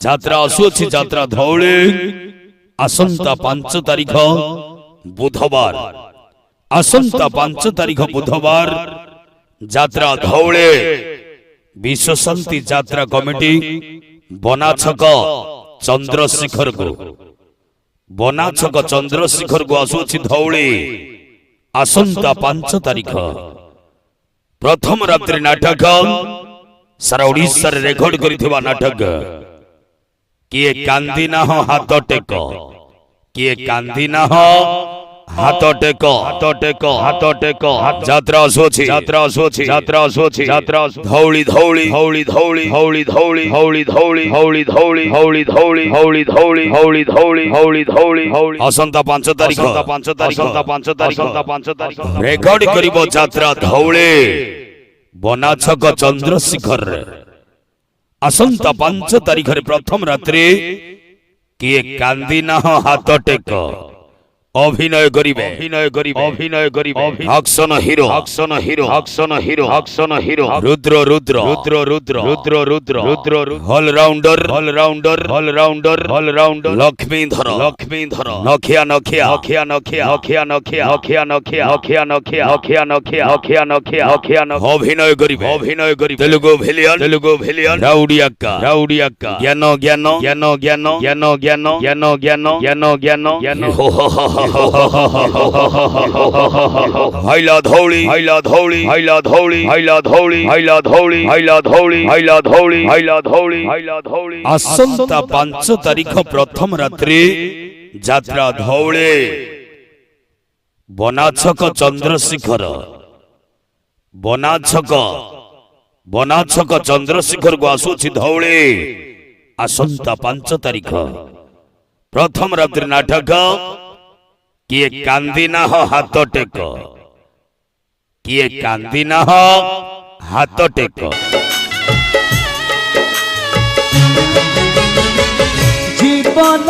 যাত্রা আসুছি যাত্রা ধৌଳି আসন্তা 5 তারিখ বুধবার আসন্তা 5 তারিখ বুধবার যাত্রা ধৌଳି বিশ্বশান্তি যাত্রা কমিটি বনাছক চন্দ্রশেখর গো বনাছক চন্দ্রশেখর গো আসুছি ধৌଳି আসন্তা 5 তারিখ প্রথম রাত্রি নাটক সারা ওড়িশার রেকর্ড করিଥିବା নাটক কিଏ କାନ୍दी ନାହ ହାତ ଟେକ କିଏ କାନ୍ଦି ନାହ ହାତ ଟେକ ହାତ ଟେକ ହାତ ଟେକ ଯାତ୍ରା ଆସୁଛି ଯାତ୍ରା ଆସୁଛି ଯାତ୍ରା ଆସୁଛି ଯାତ୍ରା ଧଉଳି ଧଉଳି ଧଉଳି ଧଉଳି ଧଉଳି ଧଉଳି ଧଉଳି ଧଉଳି ଧଉଳି ଧଉଳି ଧଉଳି ଧଉଳି ଧଉଳି ଧଉଳି ଧଉଳି ଧଉଳି ଧଉଳି ଧଉଳି ଆସନ୍ତା 5 ତାରିଖ ଆସନ୍ତା 5 ତାରିଖ ରେକର୍ଡ କରିବ ଯାତ୍ରା ଧଉଳି ବନାଛକ ଚନ୍ଦ୍ରଶେଖର আসন্তা 5 তারিখে প্রথম রাত্রে কিଏ কান্দি নাহ হাত টেক অভিনয় করিবে অভিনয় করিবে action hero action hero action hero action hero Rudra Rudra Rudra Rudra Rudra Rudra Rudra all rounder all rounder all rounder all rounder Lakshmidhar Lakshmidhar Nakhiya Nakhiya Nakhiya Nakhiya Nakhiya Nakhiya Nakhiya Nakhiya Nakhiya Nakhiya Nakhiya Nakhiya Nakhiya Nakhiya Nakhiya অভিনয় করিবে তেলুগু ভিলিয়ান রাউডি আক্কা জ্ঞান জ্ঞান জ্ঞান জ্ঞান জ্ঞান জ্ঞান জ্ঞান জ্ঞান জ্ঞান জ্ঞান জ্ঞান হাইলা ধৌলি হাইলা ধৌলি হাইলা ধৌলি হাইলা ধৌলি হাইলা ধৌলি হাইলা ধৌলি হাইলা ধৌলি হাইলা ধৌলি হাইলা ধৌলি আসন্তা 5 তারিখ প্রথম রাত্রি যাত্রা ধৌলি বনাছক চন্দ্রশেখর বনাছক চন্দ্রশেখর গো আসুছি ধৌলি আসন্তা 5 তারিখ প্রথম রাত্রি নাটক কিଏ କାନ୍ଦି ନାହ ହାତ ଟେକ କିଏ କାନ୍ଦି ନାହ ହାତ ଟେକ জীবন